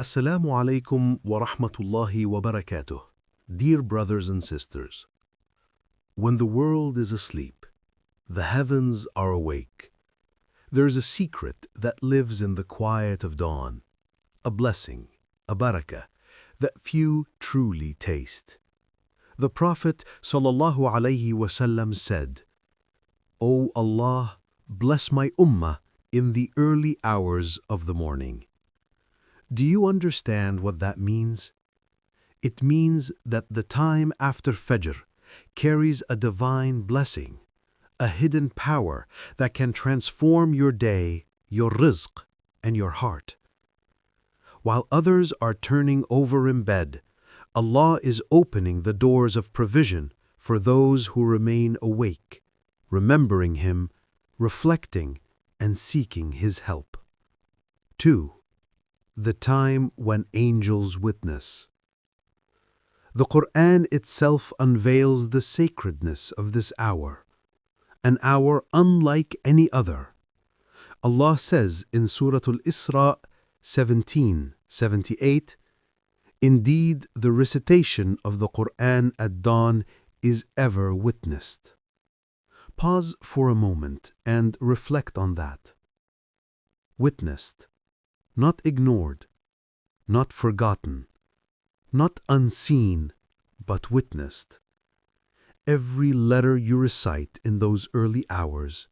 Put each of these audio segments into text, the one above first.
Assalamu alaikum wa rahmatullahi wa barakatuh. Dear brothers and sisters, when the world is asleep, the heavens are awake. There is a secret that lives in the quiet of dawn, a blessing, a barakah, that few truly taste. The Prophet sallallahu alaihi wasallam said, "O Allah, bless my ummah in the early hours of the morning." Do you understand what that means? It means that the time after Fajr carries a divine blessing, a hidden power that can transform your day, your rizq, and your heart. While others are turning over in bed, Allah is opening the doors of provision for those who remain awake, remembering Him, reflecting, and seeking His help. 2. The time when angels witness. The Quran itself unveils the sacredness of this hour, an hour unlike any other. Allah says in Surah Al-Isra 17:78, "Indeed, the recitation of the Quran at dawn is ever witnessed." Pause for a moment and reflect on that. Witnessed. Not ignored, not forgotten, not unseen, but witnessed. Every letter you recite in those early hours,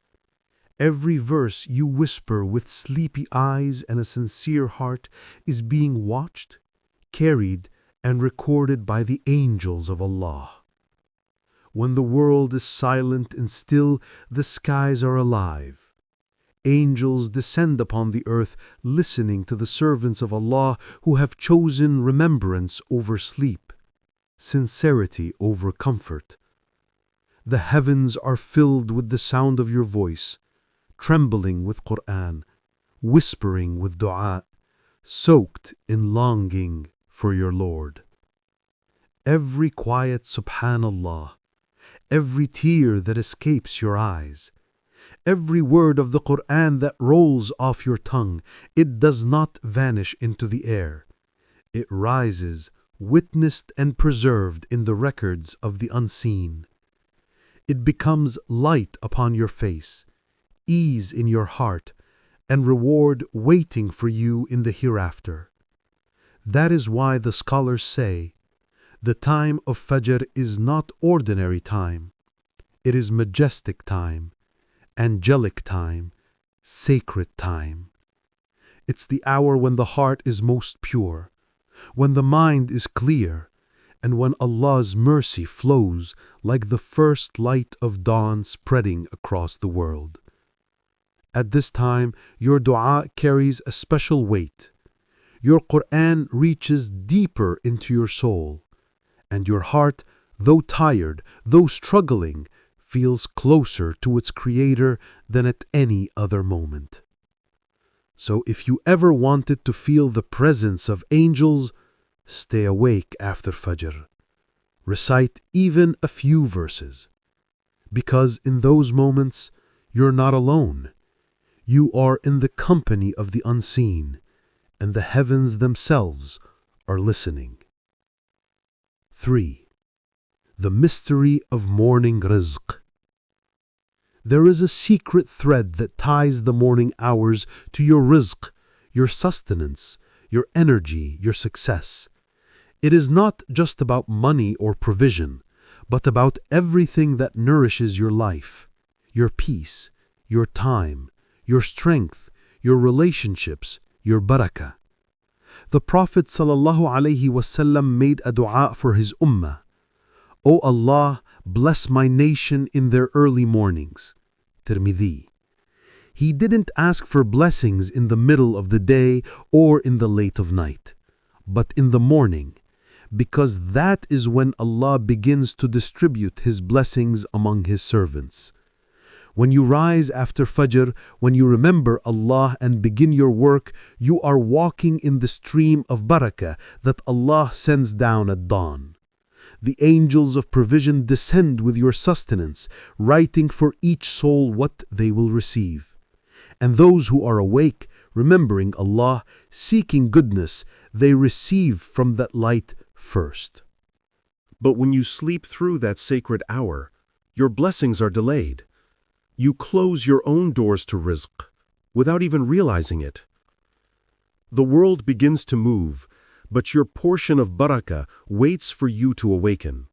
every verse you whisper with sleepy eyes and a sincere heart is being watched, carried, and recorded by the angels of Allah. When the world is silent and still, the skies are alive. Angels descend upon the earth, listening to the servants of Allah who have chosen remembrance over sleep, sincerity over comfort. The heavens are filled with the sound of your voice, trembling with Quran, whispering with dua, soaked in longing for your Lord. Every quiet subhanallah, every tear that escapes your eyes, every word of the Quran that rolls off your tongue, it does not vanish into the air. It rises, witnessed and preserved in the records of the unseen. It becomes light upon your face, ease in your heart, and reward waiting for you in the hereafter. That is why the scholars say, the time of Fajr is not ordinary time. It is majestic time, angelic time, sacred time. It's the hour when the heart is most pure, when the mind is clear, and when Allah's mercy flows like the first light of dawn spreading across the world. At this time, your dua carries a special weight. Your Quran reaches deeper into your soul, and your heart, though tired, though struggling, feels closer to its Creator than at any other moment. So if you ever wanted to feel the presence of angels, stay awake after Fajr. Recite even a few verses, because in those moments you're not alone. You are in the company of the unseen, and the heavens themselves are listening. 3. The mystery of morning rizq. There is a secret thread that ties the morning hours to your rizq, your sustenance, your energy, your success. It is not just about money or provision, but about everything that nourishes your life, your peace, your time, your strength, your relationships, your barakah. The Prophet ﷺ made a dua for his ummah. O Allah, bless my nation in their early mornings. Tirmidhi. He didn't ask for blessings in the middle of the day or in the late of night, but in the morning, because that is when Allah begins to distribute His blessings among His servants. When you rise after Fajr, when you remember Allah and begin your work, you are walking in the stream of barakah that Allah sends down at dawn. The angels of provision descend with your sustenance, writing for each soul what they will receive. And those who are awake, remembering Allah, seeking goodness, they receive from that light first. But when you sleep through that sacred hour, your blessings are delayed. You close your own doors to rizq without even realizing it. The world begins to move, but your portion of barakah waits for you to awaken.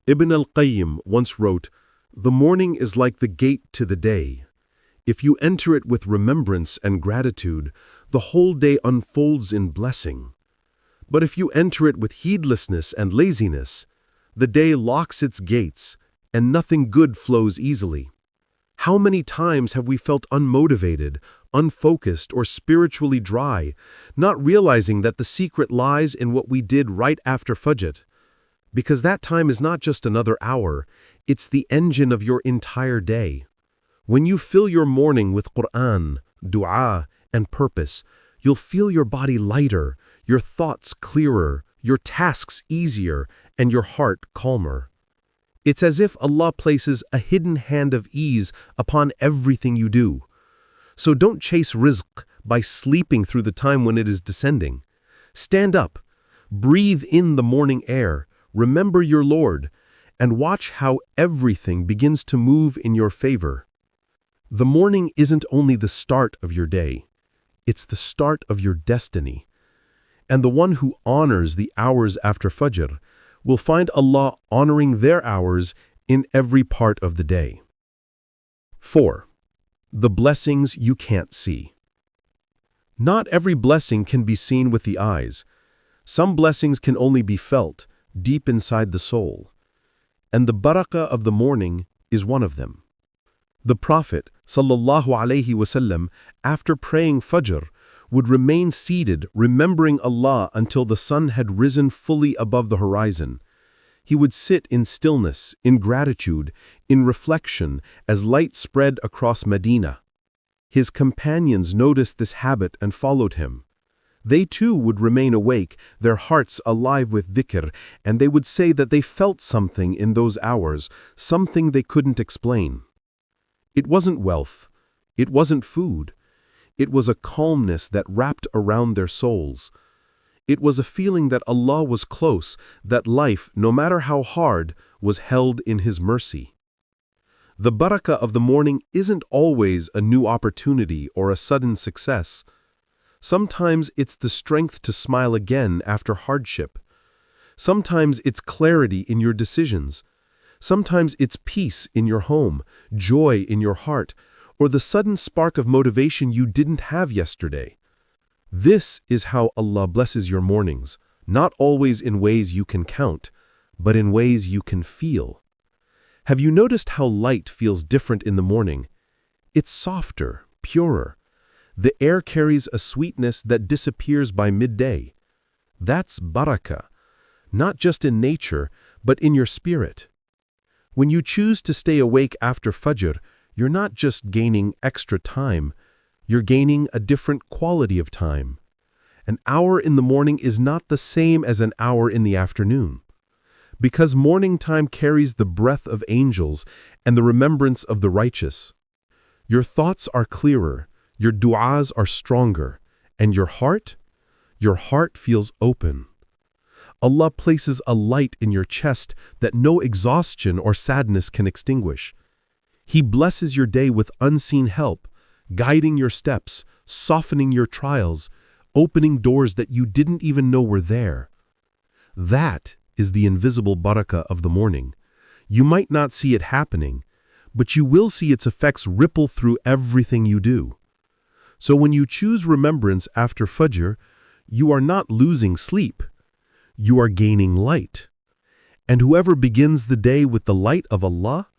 Ibn al-Qayyim once wrote, "The morning is like the gate to the day. If you enter it with remembrance and gratitude, the whole day unfolds in blessing. But if you enter it with heedlessness and laziness, the day locks its gates, and nothing good flows easily." How many times have we felt unmotivated, unfocused, or spiritually dry, not realizing that the secret lies in what we did right after Fajr? Because that time is not just another hour, it's the engine of your entire day. When you fill your morning with Quran, dua, and purpose, you'll feel your body lighter, your thoughts clearer, your tasks easier, and your heart calmer. It's as if Allah places a hidden hand of ease upon everything you do. So don't chase rizq by sleeping through the time when it is descending. Stand up, breathe in the morning air, remember your Lord, and watch how everything begins to move in your favor. The morning isn't only the start of your day, it's the start of your destiny. And the one who honors the hours after Fajr will find Allah honoring their hours in every part of the day. 4. The blessings you can't see. Not every blessing can be seen with the eyes. Some blessings can only be felt deep inside the soul. And the barakah of the morning is one of them. The Prophet ﷺ, after praying Fajr, would remain seated, remembering Allah until the sun had risen fully above the horizon. He would sit in stillness, in gratitude, in reflection, as light spread across Medina. His companions noticed this habit and followed him. They too would remain awake, their hearts alive with dhikr, and they would say that they felt something in those hours, something they couldn't explain. It wasn't wealth, it wasn't food. It was a calmness that wrapped around their souls. It was a feeling that Allah was close, that life, no matter how hard, was held in His mercy. The barakah of the morning isn't always a new opportunity or a sudden success. Sometimes it's the strength to smile again after hardship. Sometimes it's clarity in your decisions. Sometimes it's peace in your home, joy in your heart, or the sudden spark of motivation you didn't have yesterday. This is how Allah blesses your mornings, not always in ways you can count, but in ways you can feel. Have you noticed how light feels different in the morning? It's softer, purer. The air carries a sweetness that disappears by midday. That's barakah, not just in nature, but in your spirit. When you choose to stay awake after Fajr, you're not just gaining extra time, you're gaining a different quality of time. An hour in the morning is not the same as an hour in the afternoon. Because morning time carries the breath of angels and the remembrance of the righteous. Your thoughts are clearer, your du'as are stronger, and your heart feels open. Allah places a light in your chest that no exhaustion or sadness can extinguish. He blesses your day with unseen help, guiding your steps, softening your trials, opening doors that you didn't even know were there. That is the invisible barakah of the morning. You might not see it happening, but you will see its effects ripple through everything you do. So when you choose remembrance after Fajr, you are not losing sleep. You are gaining light. And whoever begins the day with the light of Allah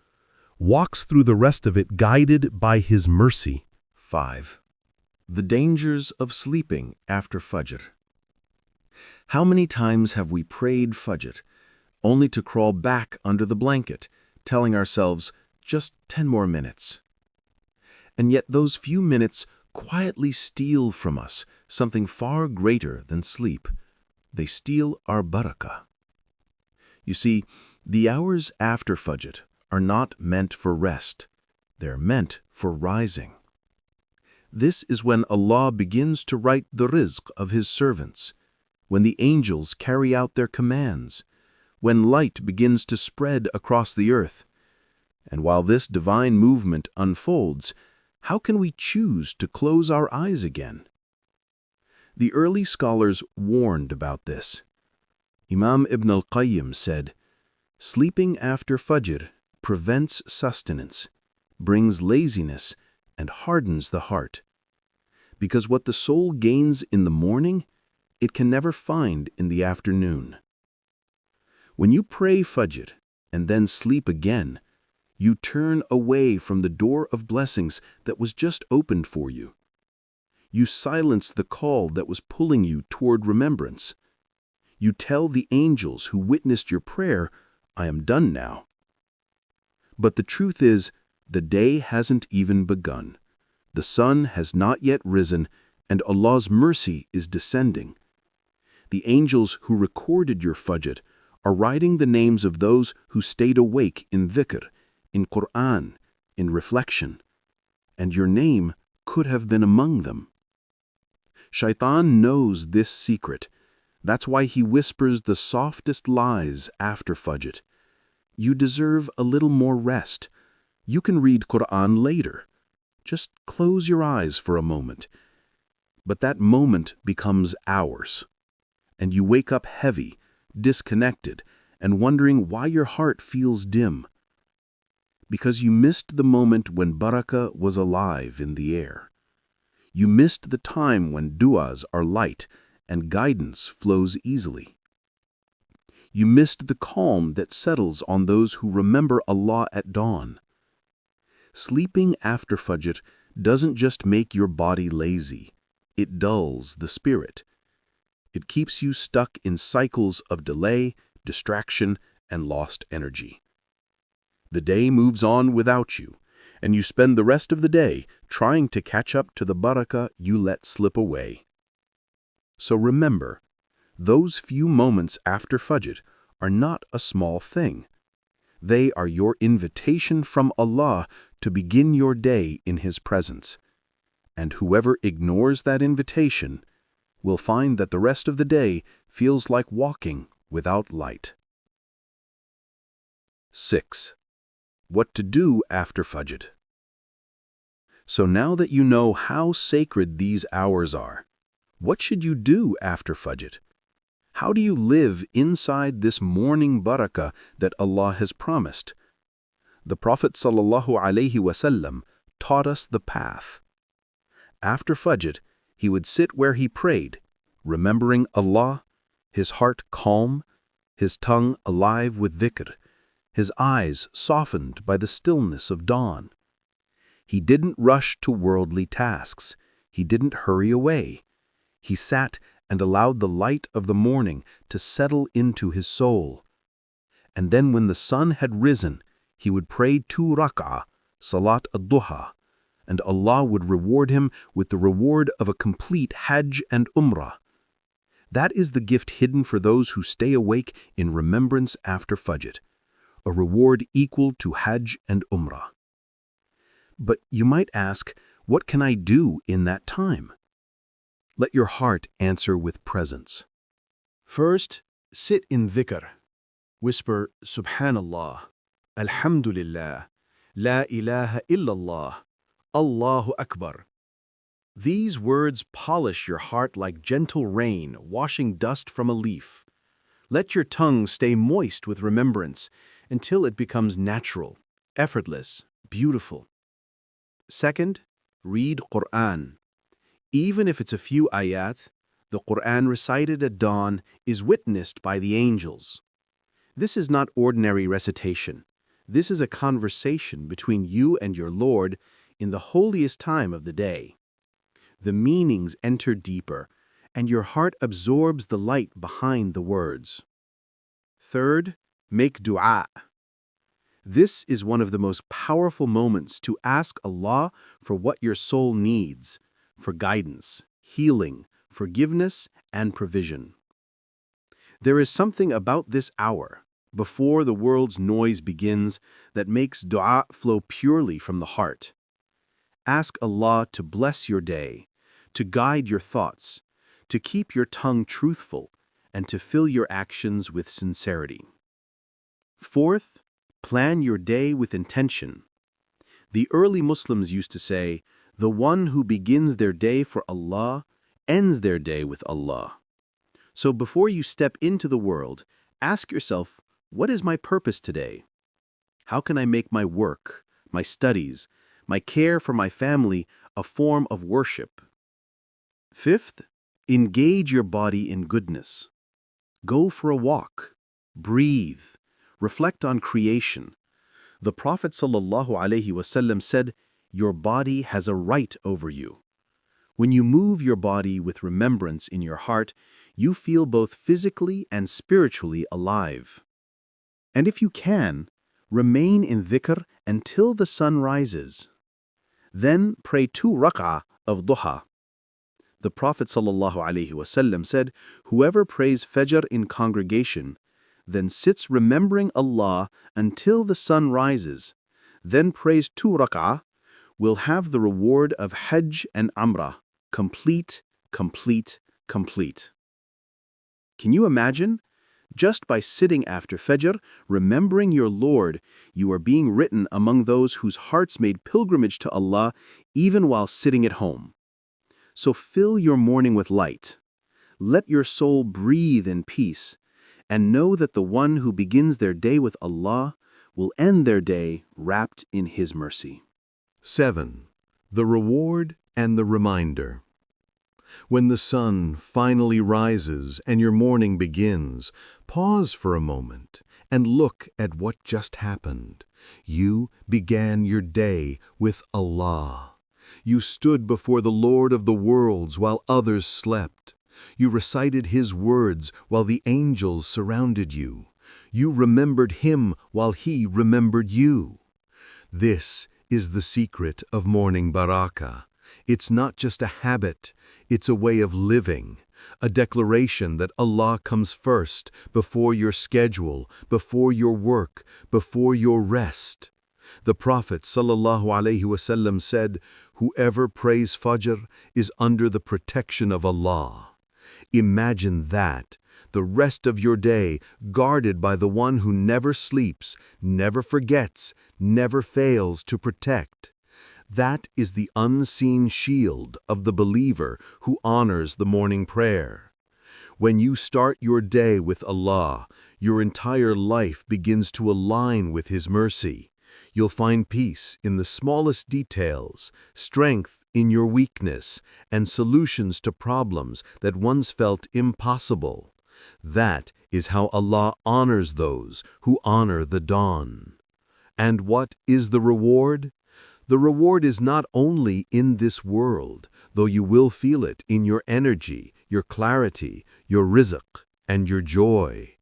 walks through the rest of it guided by His mercy. 5. The dangers of sleeping after Fajr. How many times have we prayed Fajr, only to crawl back under the blanket, telling ourselves, just 10 more minutes? And yet those few minutes quietly steal from us something far greater than sleep. They steal our barakah. You see, the hours after Fajr are not meant for rest. They're meant for rising. This is when Allah begins to write the rizq of His servants. when the angels carry out their commands, when light begins to spread across the earth. And while this divine movement unfolds, how can we choose to close our eyes again? The early scholars warned about this. Imam Ibn al-Qayyim said, "Sleeping after Fajr prevents sustenance, brings laziness, and hardens the heart. Because what the soul gains in the morning, it can never find in the afternoon." When you pray Fajr and then sleep again, you turn away from the door of blessings that was just opened for you. You silence the call that was pulling you toward remembrance. You tell the angels who witnessed your prayer, "I am done now." But the truth is, the day hasn't even begun. The sun has not yet risen, and Allah's mercy is descending. The angels who recorded your Fajr are writing the names of those who stayed awake in dhikr, in Qur'an, in reflection, and your name could have been among them. Shaitan knows this secret. That's why he whispers the softest lies after Fajr. You deserve a little more rest. You can read Qur'an later. Just close your eyes for a moment. But that moment becomes hours, and you wake up heavy, disconnected, and wondering why your heart feels dim. Because you missed the moment when barakah was alive in the air. You missed the time when du'as are light and guidance flows easily. You missed the calm that settles on those who remember Allah at dawn. Sleeping after Fajr doesn't just make your body lazy, it dulls the spirit. It keeps you stuck in cycles of delay, distraction, and lost energy. The day moves on without you, and you spend the rest of the day trying to catch up to the barakah you let slip away. So remember, those few moments after Fajr are not a small thing. They are your invitation from Allah to begin your day in His presence. And whoever ignores that invitation will find that the rest of the day feels like walking without light. 6. What to do after Fajr. So now that you know how sacred these hours are, what should you do after Fajr? How do you live inside this morning barakah that Allah has promised? The Prophet ﷺ taught us the path. After Fajr, he would sit where he prayed, remembering Allah, his heart calm, his tongue alive with dhikr, his eyes softened by the stillness of dawn. He didn't rush to worldly tasks. He didn't hurry away. He sat and allowed the light of the morning to settle into his soul. And then when the sun had risen, he would pray 2 rak'ah, Salat ad-Duha, and Allah would reward him with the reward of a complete Hajj and Umrah. That is the gift hidden for those who stay awake in remembrance after Fajr, a reward equal to Hajj and Umrah. But you might ask, what can I do in that time? Let your heart answer with presence. First, sit in dhikr. Whisper, Subhanallah, Alhamdulillah, La ilaha illallah, Allahu Akbar. These words polish your heart like gentle rain washing dust from a leaf. Let your tongue stay moist with remembrance until it becomes natural, effortless, beautiful. Second, read Qur'an. Even if it's a few ayat, the Qur'an recited at dawn is witnessed by the angels. This is not ordinary recitation. This is a conversation between you and your Lord in the holiest time of the day. The meanings enter deeper, and your heart absorbs the light behind the words. Third, make dua. This is one of the most powerful moments to ask Allah for what your soul needs, for guidance, healing, forgiveness, and provision. There is something about this hour, before the world's noise begins, that makes dua flow purely from the heart. Ask Allah to bless your day, to guide your thoughts, to keep your tongue truthful, and to fill your actions with sincerity. Fourth, plan your day with intention. The early Muslims used to say, "The one who begins their day for Allah ends their day with Allah." So before you step into the world, ask yourself, what is my purpose today? How can I make my work, my studies, my care for my family a form of worship? Fifth, engage your body in goodness. Go for a walk, breathe, reflect on creation. The Prophet ﷺ said, "Your body has a right over you." When you move your body with remembrance in your heart, you feel both physically and spiritually alive. And if you can, remain in dhikr until the sun rises. Then pray 2 rak'ah of duha. The Prophet ﷺ said, "Whoever prays Fajr in congregation, then sits remembering Allah until the sun rises, then prays 2 rak'ah, will have the reward of Hajj and Umrah, complete, complete, complete." Can you imagine? Just by sitting after Fajr, remembering your Lord, you are being written among those whose hearts made pilgrimage to Allah even while sitting at home. So fill your morning with light. Let your soul breathe in peace, and know that the one who begins their day with Allah will end their day wrapped in His mercy. 7. The reward and the reminder. When the sun finally rises and your morning begins, pause for a moment and look at what just happened. You began your day with Allah. You stood before the Lord of the worlds while others slept. You recited His words while the angels surrounded you. You remembered Him while He remembered you. This is the secret of Morning Barakah. It's not just a habit, it's a way of living, a declaration that Allah comes first, before your schedule, before your work, before your rest. The Prophet ﷺ said, "Whoever prays Fajr is under the protection of Allah." Imagine that, the rest of your day guarded by the one who never sleeps, never forgets, never fails to protect. That is the unseen shield of the believer who honors the morning prayer. When you start your day with Allah, your entire life begins to align with His mercy. You'll find peace in the smallest details, strength in your weakness, and solutions to problems that once felt impossible. That is how Allah honors those who honor the dawn. And what is the reward? The reward is not only in this world, though you will feel it in your energy, your clarity, your rizq, and your joy.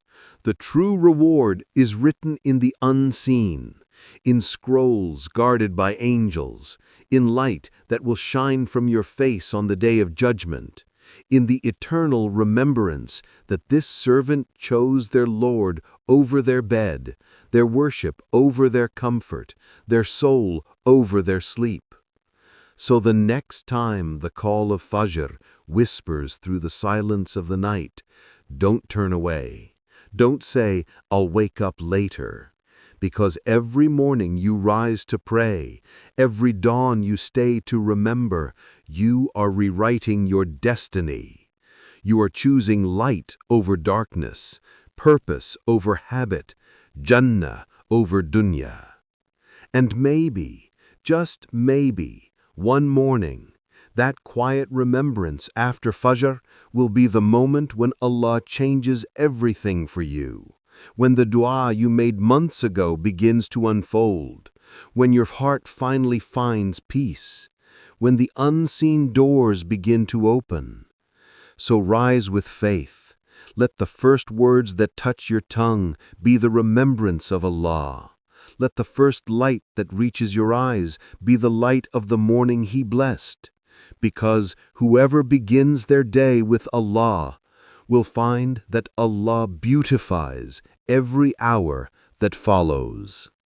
The true reward is written in the unseen, in scrolls guarded by angels, in light that will shine from your face on the day of judgment, in the eternal remembrance that this servant chose their Lord over their bed, their worship over their comfort, their soul over their sleep. So the next time the call of Fajr whispers through the silence of the night, don't turn away. Don't say, "I'll wake up later." Because every morning you rise to pray, every dawn you stay to remember, you are rewriting your destiny. You are choosing light over darkness, purpose over habit, Jannah over dunya. And maybe, just maybe, one morning, that quiet remembrance after Fajr will be the moment when Allah changes everything for you. When the dua you made months ago begins to unfold, when your heart finally finds peace, when the unseen doors begin to open. So rise with faith. Let the first words that touch your tongue be the remembrance of Allah. Let the first light that reaches your eyes be the light of the morning He blessed. Because whoever begins their day with Allah will find that Allah beautifies every hour that follows.